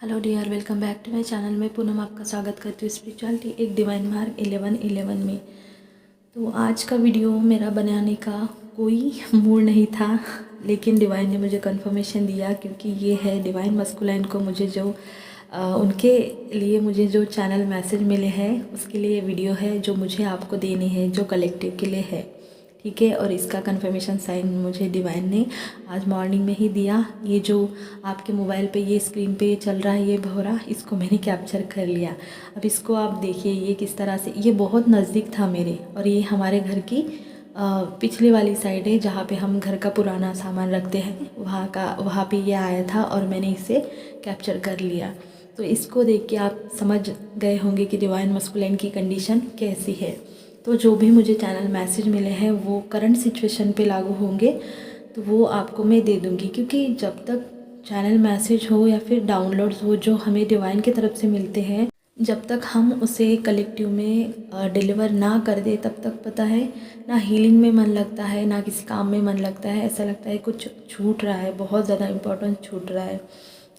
Hello dear, welcome back to my channel. मैं पूनम आपका स्वागत करती हूँ स्पिरिचुअलिटी एक डिवाइन मार्क 11/11 में। तो आज का वीडियो मेरा बनाने का कोई मूड नहीं था, लेकिन डिवाइन ने मुझे कंफर्मेशन दिया, क्योंकि ये है डिवाइन मस्कुलाइन को मुझे जो उनके लिए मुझे जो चैनल मैसेज मिले हैं उसके लिए वीडियो है जो मुझे आपको देने हैं, जो कलेक्टिव के लिए है। ठीक है, और इसका कंफर्मेशन साइन मुझे डिवाइन ने आज मॉर्निंग में ही दिया। ये जो आपके मोबाइल पे ये स्क्रीन पे चल रहा है, ये भौरा, इसको मैंने कैप्चर कर लिया। अब इसको आप देखिए ये किस तरह से, ये बहुत नज़दीक था मेरे, और ये हमारे घर की पिछले वाली साइड है जहाँ पे हम घर का पुराना सामान रखते हैं, वहाँ पे ये आया था और मैंने इसे कैप्चर कर लिया। तो इसको देख के आप समझ गए होंगे कि डिवाइन मस्कुलाइन की कंडीशन कैसी है। तो जो भी मुझे चैनल मैसेज मिले हैं वो करंट सिचुएशन पे लागू होंगे, तो वो आपको मैं दे दूँगी। क्योंकि जब तक चैनल मैसेज हो या फिर डाउनलोड्स हो जो हमें डिवाइन की तरफ से मिलते हैं, जब तक हम उसे कलेक्टिव में डिलीवर ना कर दे, तब तक पता है ना हीलिंग में मन लगता है, ना किसी काम में मन लगता है। ऐसा लगता है कुछ छूट रहा है, बहुत ज़्यादा इम्पोर्टेंट छूट रहा है।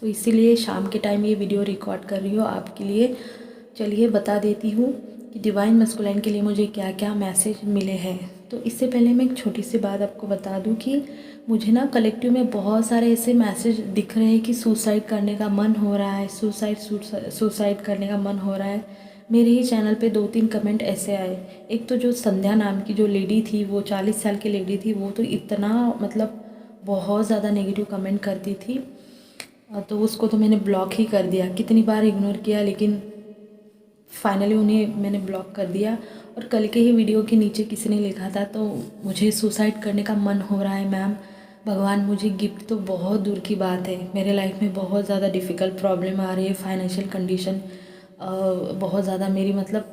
तो इसीलिए शाम के टाइम ये वीडियो रिकॉर्ड कर रही हूँ आपके लिए। चलिए बता देती हूँ कि डिवाइन मस्कुलाइन के लिए मुझे क्या क्या मैसेज मिले हैं। तो इससे पहले मैं एक छोटी सी बात आपको बता दूँ कि मुझे ना कलेक्टिव में बहुत सारे ऐसे मैसेज दिख रहे हैं कि सुसाइड करने का मन हो रहा है, सुसाइड करने का मन हो रहा है। मेरे ही चैनल पे 2-3 कमेंट ऐसे आए। एक तो जो संध्या नाम की जो लेडी थी, वो 40 साल की लेडी थी, वो तो इतना मतलब बहुत ज़्यादा नेगेटिव कमेंट करती थी। तो उसको तो मैंने ब्लॉक ही कर दिया, कितनी बार इग्नोर किया, लेकिन फाइनली उन्हें मैंने ब्लॉक कर दिया। और कल के ही वीडियो के नीचे किसी ने लिखा था, तो मुझे सुसाइड करने का मन हो रहा है मैम, भगवान मुझे गिफ्ट, तो बहुत दूर की बात है। मेरे लाइफ में बहुत ज़्यादा डिफ़िकल्ट प्रॉब्लम आ रही है, फाइनेंशियल कंडीशन बहुत ज़्यादा मेरी मतलब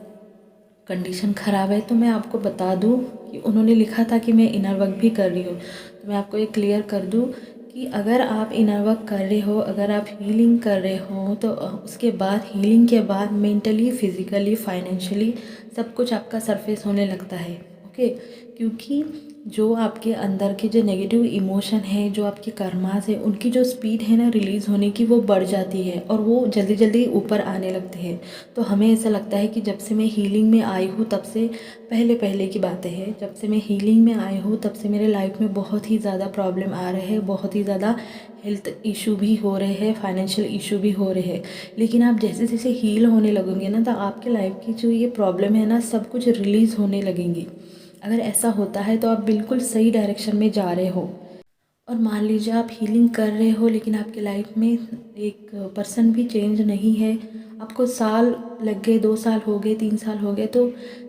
कंडीशन ख़राब है। तो मैं आपको बता दूं कि उन्होंने लिखा था कि मैं इनर वर्क भी कर रही हूँ। तो मैं आपको ये क्लियर कर दूं कि अगर आप इनर वर्क कर रहे हो, अगर आप हीलिंग कर रहे हो, तो उसके बाद हीलिंग के बाद मेंटली, फिज़िकली, फाइनेंशियली सब कुछ आपका सरफेस होने लगता है। ओके, क्योंकि जो आपके अंदर के जो नेगेटिव इमोशन है, जो आपके कर्मास है, उनकी जो स्पीड है ना रिलीज़ होने की, वो बढ़ जाती है और वो जल्दी जल्दी ऊपर आने लगते हैं। तो हमें ऐसा लगता है कि जब से मैं हीलिंग में आई हूँ, तब से पहले की बातें हैं, जब से मैं हीलिंग में आई हूँ तब से मेरे लाइफ में बहुत ही ज़्यादा प्रॉब्लम आ रहे हैं, बहुत ही ज़्यादा हेल्थ इशू भी हो रहे हैं, फाइनेंशियल इशू भी हो रहे हैं। लेकिन आप जैसे जैसे हील होने लगोगे ना, तो आपके लाइफ की जो ये प्रॉब्लम है ना, सब कुछ रिलीज़ होने लगेंगी। अगर ऐसा होता है तो आप बिल्कुल सही डायरेक्शन में जा रहे हो। और मान लीजिए आप हीलिंग कर रहे हो, लेकिन आपके लाइफ में एक परसेंट भी चेंज नहीं है, आपको साल लग गए, 2 साल हो गए, 3 साल हो गए, तो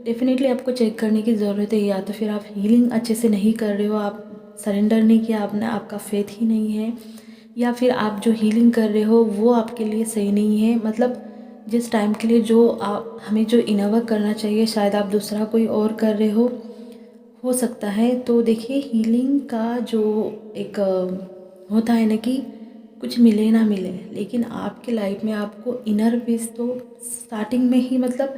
डेफिनेटली आपको चेक करने की ज़रूरत है। या तो फिर आप हीलिंग अच्छे से नहीं कर रहे हो, आप सरेंडर नहीं किया आपने, आपका फेथ ही नहीं है, या फिर आप जो हीलिंग कर रहे हो वो आपके लिए सही नहीं है। मतलब जिस टाइम के लिए जो आप हमें जो इनर वर्क करना चाहिए, शायद आप दूसरा कोई और कर रहे हो सकता है। तो देखिए, हीलिंग का जो एक होता है ना कि कुछ मिले ना मिले, लेकिन आपके लाइफ में आपको इनर पीस तो स्टार्टिंग में ही मतलब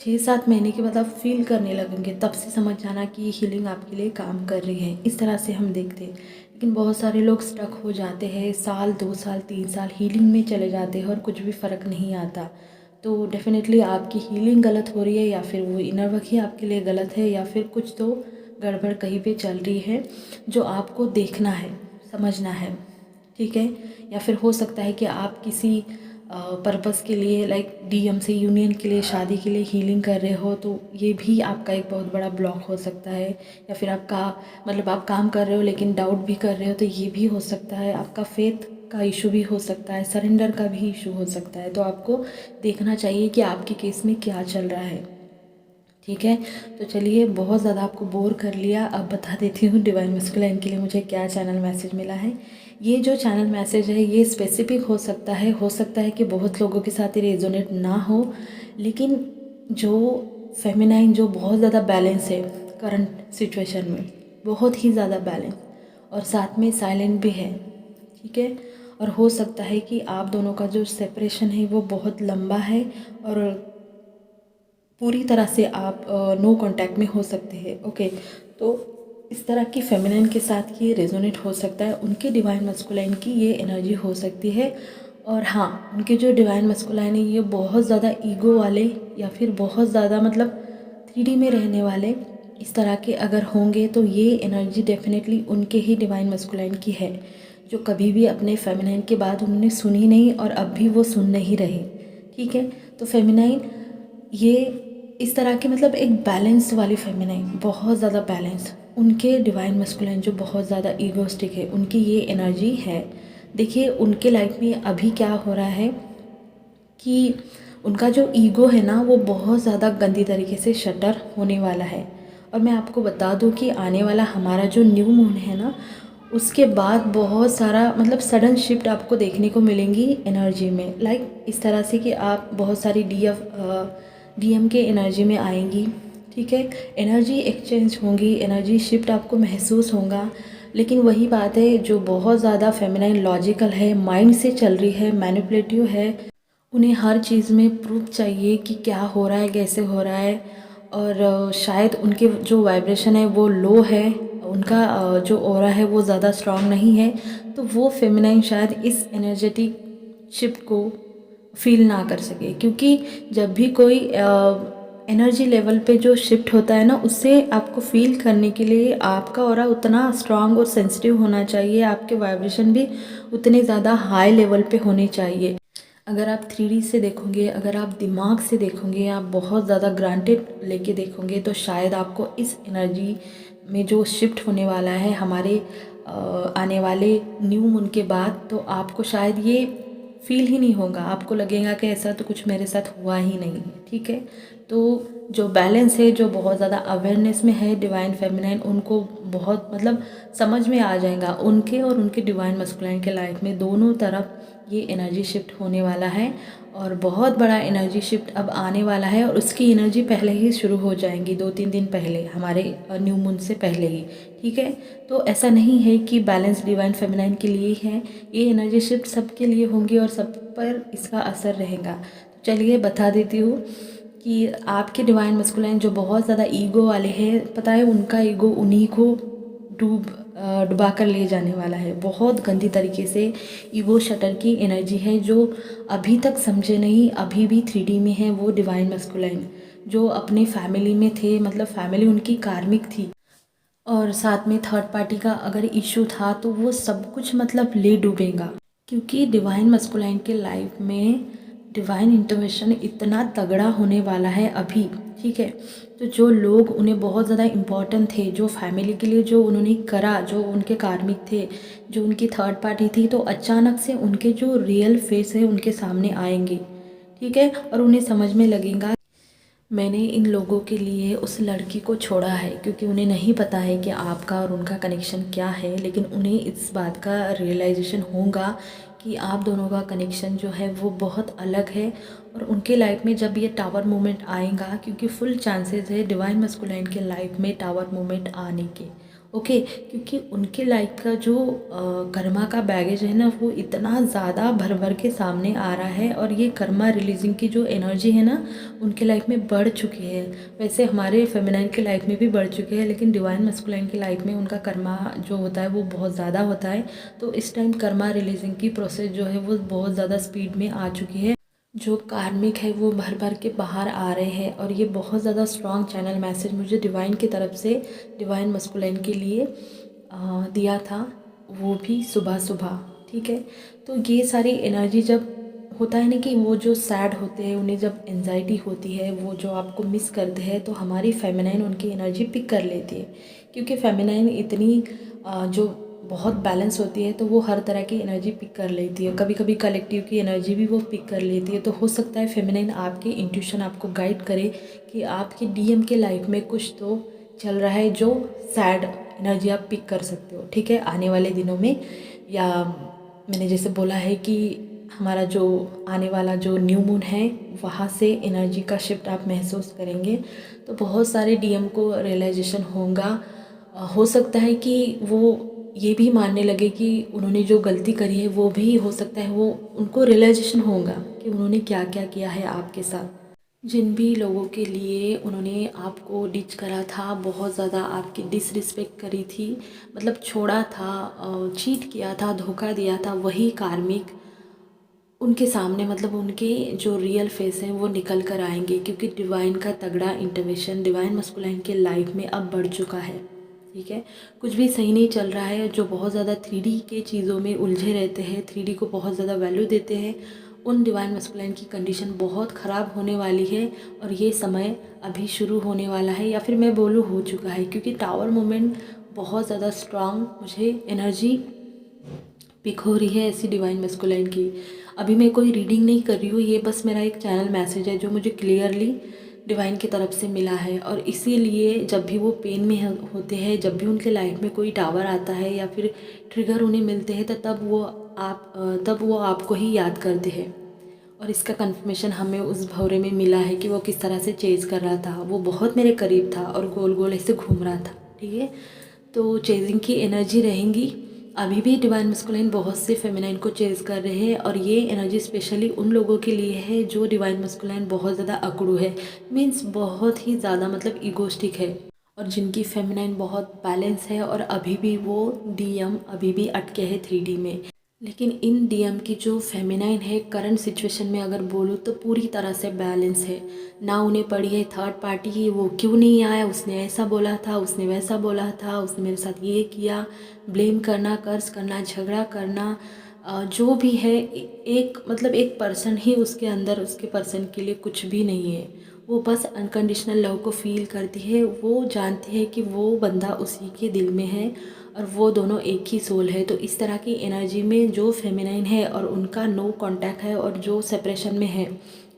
6-7 महीने के बाद आप फील करने लगेंगे, तब से समझ जाना कि ये हीलिंग आपके लिए काम कर रही है। इस तरह से हम देखते हैं। लेकिन बहुत सारे लोग स्टक हो जाते हैं, साल 2 साल 3 साल हीलिंग में चले जाते हैं और कुछ भी फ़र्क नहीं आता। तो डेफिनेटली आपकी हीलिंग गलत हो रही है, या फिर वो इनर वर्क ही आपके लिए गलत है, या फिर कुछ तो गड़बड़ कहीं पे चल रही है जो आपको देखना है, समझना है। ठीक है, या फिर हो सकता है कि आप किसी पर्पस के लिए, लाइक डीएम से यूनियन के लिए, शादी के लिए हीलिंग कर रहे हो, तो ये भी आपका एक बहुत बड़ा ब्लॉक हो सकता है। या फिर आपका मतलब आप काम कर रहे हो लेकिन डाउट भी कर रहे हो, तो ये भी हो सकता है। आपका फेथ का इशू भी हो सकता है, सरेंडर का भी इशू हो सकता है। तो आपको देखना चाहिए कि आपके केस में क्या चल रहा है। ठीक है, तो चलिए, बहुत ज़्यादा आपको बोर कर लिया, अब बता देती हूँ डिवाइन मस्कुलाइन के लिए मुझे क्या चैनल मैसेज मिला है। ये जो चैनल मैसेज है ये स्पेसिफिक हो सकता है कि बहुत लोगों के साथ ये रेजोनेट ना हो, लेकिन जो फेमिनाइन जो बहुत ज़्यादा बैलेंस है करंट सिचुएशन में, बहुत ही ज़्यादा बैलेंस, और साथ में साइलेंट भी है। ठीक है, और हो सकता है कि आप दोनों का जो सेपरेशन है वो बहुत लंबा है, और पूरी तरह से आप नो कांटेक्ट में हो सकते हैं। ओके, तो इस तरह की फेमिनिन के साथ ये रेजोनेट हो सकता है, उनके डिवाइन मस्कुलाइन की ये एनर्जी हो सकती है। और हाँ, उनके जो डिवाइन मस्कुलाइन है ये बहुत ज़्यादा ईगो वाले या फिर बहुत ज़्यादा मतलब 3D में रहने वाले इस तरह के अगर होंगे तो ये एनर्जी डेफिनेटली उनके ही डिवाइन मस्कुलाइन की है, जो कभी भी अपने फेमिनाइन के बाद उन्होंने सुनी नहीं और अब भी वो सुन नहीं रहे। ठीक है, तो फेमिनाइन ये इस तरह के मतलब एक बैलेंस वाली फेमिनाइन, बहुत ज़्यादा बैलेंस। उनके डिवाइन मस्कुलाइन जो बहुत ज़्यादा ईगोस्टिक है, उनकी ये एनर्जी है। देखिए उनके लाइफ में अभी क्या हो रहा है कि उनका जो ईगो है ना वो बहुत ज़्यादा गंदी तरीके से शटर होने वाला है। और मैं आपको बता दूं कि आने वाला हमारा जो न्यू मून है ना, उसके बाद बहुत सारा मतलब सडन शिफ्ट आपको देखने को मिलेंगी एनर्जी में। लाइक इस तरह से कि आप बहुत सारी डीएम के एनर्जी में आएंगी। ठीक है, एनर्जी एक्सचेंज होंगी, एनर्जी शिफ्ट आपको महसूस होगा। लेकिन वही बात है, जो बहुत ज़्यादा फेमिनाइन लॉजिकल है, माइंड से चल रही है, मैनिपुलेटिव है, उन्हें हर चीज़ में प्रूफ चाहिए कि क्या हो रहा है, कैसे हो रहा है। और शायद उनके जो वाइब्रेशन है वो लो है, उनका जो ऑरा है वो ज़्यादा स्ट्रांग नहीं है, तो वो फेमिनाइन शायद इस एनर्जेटिक शिफ्ट को फील ना कर सके। क्योंकि जब भी कोई एनर्जी लेवल पे जो शिफ्ट होता है ना, उससे आपको फील करने के लिए आपका ऑरा उतना स्ट्रांग और सेंसिटिव होना चाहिए, आपके वाइब्रेशन भी उतने ज़्यादा हाई लेवल पे होने चाहिए। अगर आप 3D से देखोगे, अगर आप दिमाग से देखोगे, आप बहुत ज़्यादा ग्रांटेड लेके देखोगे, तो शायद आपको इस एनर्जी में जो शिफ्ट होने वाला है हमारे आने वाले न्यू मून के बाद, तो आपको शायद ये फील ही नहीं होगा। आपको लगेगा कि ऐसा तो कुछ मेरे साथ हुआ ही नहीं है। ठीक है, तो जो बैलेंस है, जो बहुत ज़्यादा अवेयरनेस में है डिवाइन फेमिनाइन, उनको बहुत मतलब समझ में आ जाएगा उनके और उनके डिवाइन मस्कुलाइन के लाइफ में दोनों तरफ ये एनर्जी शिफ्ट होने वाला है। और बहुत बड़ा एनर्जी शिफ्ट अब आने वाला है, और उसकी एनर्जी पहले ही शुरू हो जाएंगी, 2-3 दिन पहले, हमारे न्यू मून से पहले ही। ठीक है, तो ऐसा नहीं है कि बैलेंस डिवाइन फेमिनाइन के लिए है, ये एनर्जी शिफ्ट सबके लिए होंगी और सब पर इसका असर रहेगा। तो चलिए बता देती हूँ कि आपके डिवाइन मस्कुलाइन जो बहुत ज़्यादा ईगो वाले हैं, पता है उनका ईगो उन्हीं को डुबा कर ले जाने वाला है। बहुत गंदी तरीके से ईगो शटर की एनर्जी है, जो अभी तक समझे नहीं, अभी भी 3D में है वो डिवाइन मस्कुलाइन, जो अपने फैमिली में थे, मतलब फैमिली उनकी कार्मिक थी, और साथ में थर्ड पार्टी का अगर इशू था तो वो सब कुछ मतलब ले डूबेगा। क्योंकि डिवाइन मस्कुलाइन के लाइफ में डिवाइन इंटरवेंशन इतना तगड़ा होने वाला है अभी। ठीक है, तो जो लोग उन्हें बहुत ज़्यादा इम्पोर्टेंट थे, जो फैमिली के लिए जो उन्होंने करा, जो उनके कार्मिक थे, जो उनकी थर्ड पार्टी थी, तो अचानक से उनके जो रियल फेस है उनके सामने आएंगे। ठीक है, और उन्हें समझ में लगेगा मैंने इन लोगों के लिए उस लड़की को छोड़ा है, क्योंकि उन्हें नहीं पता है कि आपका और उनका कनेक्शन क्या है, लेकिन उन्हें इस बात का रियलाइजेशन होगा कि आप दोनों का कनेक्शन जो है वो बहुत अलग है। और उनके लाइफ में जब ये टावर मोमेंट आएगा, क्योंकि फुल चांसेस है डिवाइन मस्कुलाइन के लाइफ में टावर मोमेंट आने के। ओके, क्योंकि उनके लाइफ का जो कर्मा का बैगेज है ना, वो इतना ज़्यादा भर भर के सामने आ रहा है, और ये कर्मा रिलीजिंग की जो एनर्जी है ना, उनके लाइफ में बढ़ चुकी है। वैसे हमारे फेमिनाइन के लाइफ में भी बढ़ चुके हैं, लेकिन डिवाइन मस्कुलाइन के लाइफ में उनका कर्मा जो होता है वो बहुत ज़्यादा होता है। तो इस टाइम कर्मा रिलीजिंग की प्रोसेस जो है वो बहुत ज़्यादा स्पीड में आ चुकी है। जो कार्मिक है वो भर भर के बाहर आ रहे हैं, और ये बहुत ज़्यादा स्ट्रॉन्ग चैनल मैसेज मुझे डिवाइन की तरफ से डिवाइन मस्कुलाइन के लिए दिया था, वो भी सुबह सुबह। ठीक है, तो ये सारी एनर्जी जब होता है ना कि वो जो सैड होते हैं, उन्हें जब एनजाइटी होती है, वो जो आपको मिस करते हैं, तो हमारी फेमिनाइन उनकी एनर्जी पिक कर लेती है। क्योंकि फेमिनाइन इतनी जो बहुत बैलेंस होती है, तो वो हर तरह की एनर्जी पिक कर लेती है। कभी कभी कलेक्टिव की एनर्जी भी वो पिक कर लेती है। तो हो सकता है फेमिनाइन आपके इंट्यूशन आपको गाइड करे कि आपके डीएम के लाइफ में कुछ तो चल रहा है, जो सैड एनर्जी आप पिक कर सकते हो। ठीक है, आने वाले दिनों में, या मैंने जैसे बोला है कि हमारा जो आने वाला जो न्यू मून है, वहाँ से एनर्जी का शिफ्ट आप महसूस करेंगे। तो बहुत सारे डीएम को रियलाइजेशन होगा। हो सकता है कि वो ये भी मानने लगे कि उन्होंने जो गलती करी है, वो भी हो सकता है वो उनको रियलाइजेशन होगा कि उन्होंने क्या क्या किया है आपके साथ। जिन भी लोगों के लिए उन्होंने आपको डिच करा था, बहुत ज़्यादा आपकी डिसरिस्पेक्ट करी थी, मतलब छोड़ा था, चीट किया था, धोखा दिया था, वही कार्मिक उनके सामने मतलब उनके जो रियल फेस है वो निकल कर आएंगे, क्योंकि डिवाइन का तगड़ा इंटरवेंशन डिवाइन मस्कुलाइन के लाइफ में अब बढ़ चुका है। ठीक है, कुछ भी सही नहीं चल रहा है। जो बहुत ज़्यादा 3D के चीज़ों में उलझे रहते हैं, 3D को बहुत ज़्यादा वैल्यू देते हैं, उन डिवाइन मस्कुलाइन की कंडीशन बहुत ख़राब होने वाली है। और ये समय अभी शुरू होने वाला है, या फिर मैं बोलूँ हो चुका है, क्योंकि टावर मोमेंट बहुत ज़्यादा स्ट्रांग मुझे एनर्जी पिक हो रही है ऐसी डिवाइन मस्कुलाइन की। अभी मैं कोई रीडिंग नहीं कर रही हूँ, ये बस मेरा एक चैनल मैसेज है जो मुझे क्लियरली डिवाइन की तरफ से मिला है। और इसीलिए जब भी वो पेन में होते हैं, जब भी उनके लाइफ में कोई टावर आता है या फिर ट्रिगर उन्हें मिलते हैं, तो तब वो आपको ही याद करते हैं। और इसका कंफर्मेशन हमें उस भौरे में मिला है कि वो किस तरह से चेज़ कर रहा था। वो बहुत मेरे करीब था और गोल गोल ऐसे घूम रहा था। ठीक है, तो चेजिंग की एनर्जी रहेंगी। अभी भी डिवाइन मस्कुलाइन बहुत से फेमिनाइन को चेज़ कर रहे हैं, और ये एनर्जी स्पेशली उन लोगों के लिए है जो डिवाइन मस्कुलाइन बहुत ज़्यादा अकड़ू है, मीन्स बहुत ही ज़्यादा मतलब ईगोस्टिक है, और जिनकी फेमिनाइन बहुत बैलेंस है, और अभी भी वो डीएम अभी भी अटके हैं 3D में। लेकिन इन डीएम की जो फेमिनाइन है करंट सिचुएशन में अगर बोलूँ तो पूरी तरह से बैलेंस है। ना उन्हें पड़ी है थर्ड पार्टी की, वो क्यों नहीं आया, उसने ऐसा बोला था, उसने वैसा बोला था, उसने मेरे साथ ये किया, ब्लेम करना, कर्ज करना, झगड़ा करना, जो भी है एक मतलब एक पर्सन ही उसके अंदर उसके पर्सन के लिए कुछ भी नहीं है। वो बस अनकंडीशनल लव को फील करती है। वो जानती है कि वो बंदा उसी के दिल में है और वो दोनों एक ही सोल है। तो इस तरह की एनर्जी में जो फेमिनाइन है और उनका नो कांटेक्ट है, और जो सेपरेशन में है,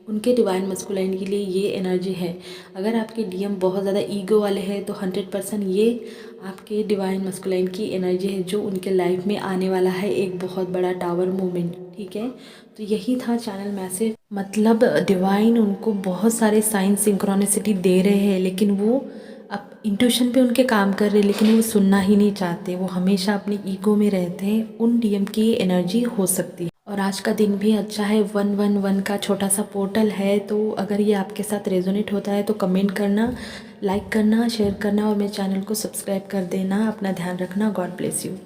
उनके डिवाइन मस्कुलाइन के लिए ये एनर्जी है। अगर आपके डीएम बहुत ज़्यादा ईगो वाले हैं तो 100% ये आपके डिवाइन मस्कुलाइन की एनर्जी है, जो उनके लाइफ में आने वाला है एक बहुत बड़ा टावर मोमेंट। ठीक है, तो यही था चैनल मैसेज। मतलब डिवाइन उनको बहुत सारे साइन सिंक्रोनिसिटी दे रहे हैं, लेकिन वो अब इंट्यूशन पे उनके काम कर रहे हैं, लेकिन वो सुनना ही नहीं चाहते। वो हमेशा अपनी ईगो में रहते हैं। उन डीएम की ये एनर्जी हो सकती है। और आज का दिन भी अच्छा है, 111 का छोटा सा पोर्टल है। तो अगर ये आपके साथ रेजोनेट होता है तो कमेंट करना, लाइक करना, शेयर करना, और मेरे चैनल को सब्सक्राइब कर देना। अपना ध्यान रखना। God bless you.